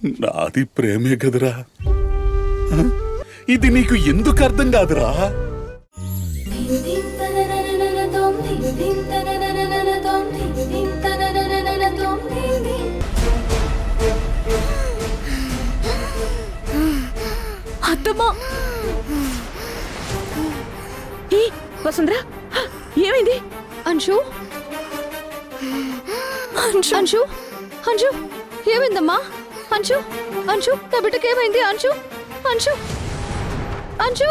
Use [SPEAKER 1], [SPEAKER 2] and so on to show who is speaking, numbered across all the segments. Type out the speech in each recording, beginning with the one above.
[SPEAKER 1] నాది ప్రేమే కదరా, ఇది నీకు ఎందుకు అర్థం కాదురా?
[SPEAKER 2] అత్తమ్మా, వసుంధరా ఏమైంది?
[SPEAKER 3] అంశు అంశు అంశు అంశు ఏమైందమ్మా? అంశు అంశు నా బిడ్డకి ఏమైంది? అంశు అంశు అంశు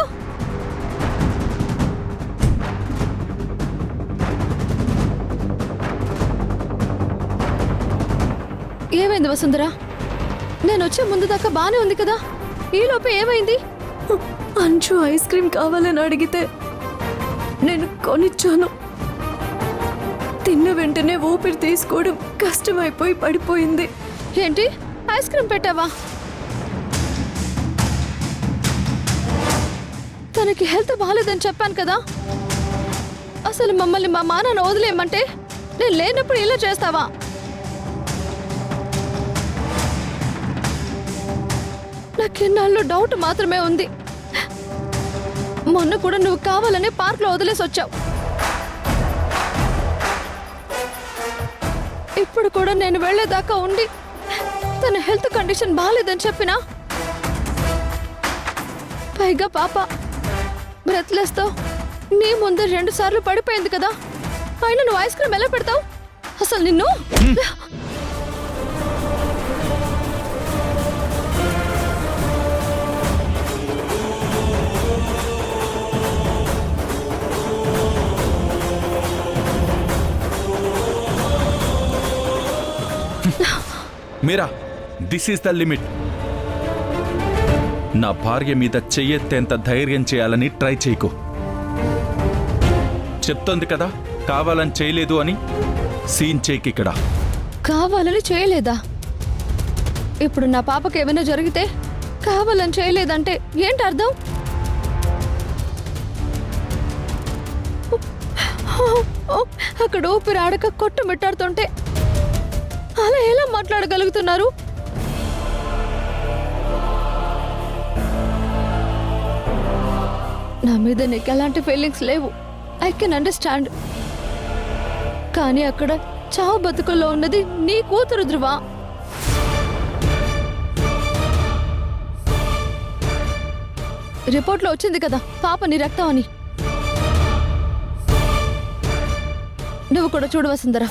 [SPEAKER 3] ఏమైంది వసుంధరా? నేను వచ్చే ముందు దాకా బానే ఉంది కదా, ఈలోపు ఏమైంది?
[SPEAKER 2] అంశు ఐస్ క్రీమ్ కావాలని అడిగితే నేను కొనిచ్చాను. తిన్న వెంటనే ఊపిరి తీసుకోవడం కష్టమైపోయి పడిపోయింది.
[SPEAKER 3] ఏంటి, ఐస్ క్రీమ్ పెట్టావా? తనకి హెల్త్ బాగాలేదని చెప్పాను కదా. అసలు మమ్మల్ని మా నాన్న వదిలేయమంటే నేను లేనప్పుడు ఇలా చేస్తావా? నాకెన్నాళ్ళు డౌట్ మాత్రమే ఉంది. మొన్న కూడా నువ్వు కావాలని పార్క్లో వదిలేసి వచ్చావు. ఇప్పుడు కూడా నేను వెళ్లేదాకా ఉండి తన హెల్త్ కండిషన్ బాగాలేదని చెప్పినా, పైగా పాప బ్రెత్లెస్ తో నీ ముందే 2 సార్లు పడిపోయింది కదా, అయినా నువ్వు ఐస్ క్రీమ్ ఎలా పెడతావు? అసలు నిన్ను
[SPEAKER 4] మీరా, దిస్ ఈస్ ద లిమిట్. నా భార్య మీద చెయ్యెత్తేంత ధైర్యం చేయాలని ట్రై చేయకు. చెప్తోంది కదా కావాలని చేయలేదు అని. సీన్ చేయకి ఇక్కడ.
[SPEAKER 3] కావాలని చేయలేదా? ఇప్పుడు నా పాపకి ఏమైనా జరిగితే కావాలని చేయలేదంటే ఏంటి అర్థం? అక్కడ ఊపిరి ఆడక కొట్టుమిట్టాడుతుంటే అలా ఎలా మాట్లాడగలుగుతున్నారు? నా మీద నీకు ఎలాంటి ఫీలింగ్స్ లేవు, ఐ కెన్ అండర్స్టాండ్. కానీ అక్కడ చావు బతుకుల్లో ఉన్నది నీ కూతురు ధ్రువ. రిపోర్ట్లో వచ్చింది కదా పాప నీ రక్తం అని. నువ్వు కూడా చూడు వసుంధరా.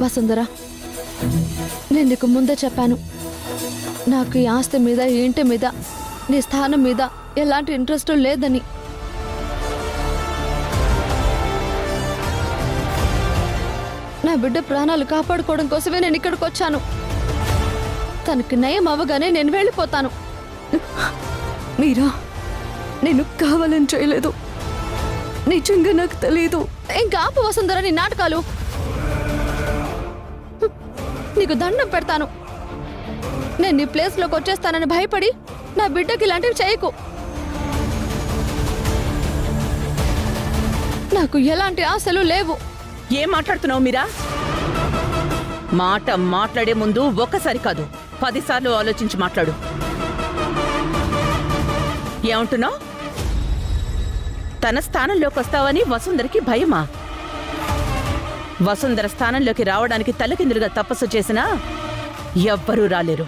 [SPEAKER 3] వసుంధరా, నేను నీకు ముందే చెప్పాను, నాకు ఈ ఆస్తి మీద, ఈ ఇంటి మీద, నీ స్థానం మీద ఎలాంటి ఇంట్రెస్ట్ లేదని. నా బిడ్డ ప్రాణాలు కాపాడుకోవడం కోసమే నేను ఇక్కడికి వచ్చాను. తనకి నయం అవ్వగానే నేను వెళ్ళిపోతాను.
[SPEAKER 2] మీరా, నేను కావాలని చేయలేదు, నిజంగా నాకు తెలియదు.
[SPEAKER 3] ఇంకా ఆపు వసుంధరా నీ నాటకాలు. నీకు దండం పెడతాను. నేను నీ ప్లేస్లోకి వచ్చేస్తానని భయపడి నా బిడ్డకి ఇలాంటివి చేయకు. నాకు ఎలాంటి ఆశలు లేవు.
[SPEAKER 5] ఏం మాట్లాడుతున్నావు మీరా? మాట మాట్లాడే ముందు ఒక్కసారి కాదు 10 సార్లు ఆలోచించి మాట్లాడు. ఏమంటున్నావు? తన స్థానంలోకి వస్తావని వసుంధరకి భయమా? వసుంధర స్థానంలోకి రావడానికి తలకిందులుగా తపస్సు చేసినా ఎవ్వరూ రాలేరు.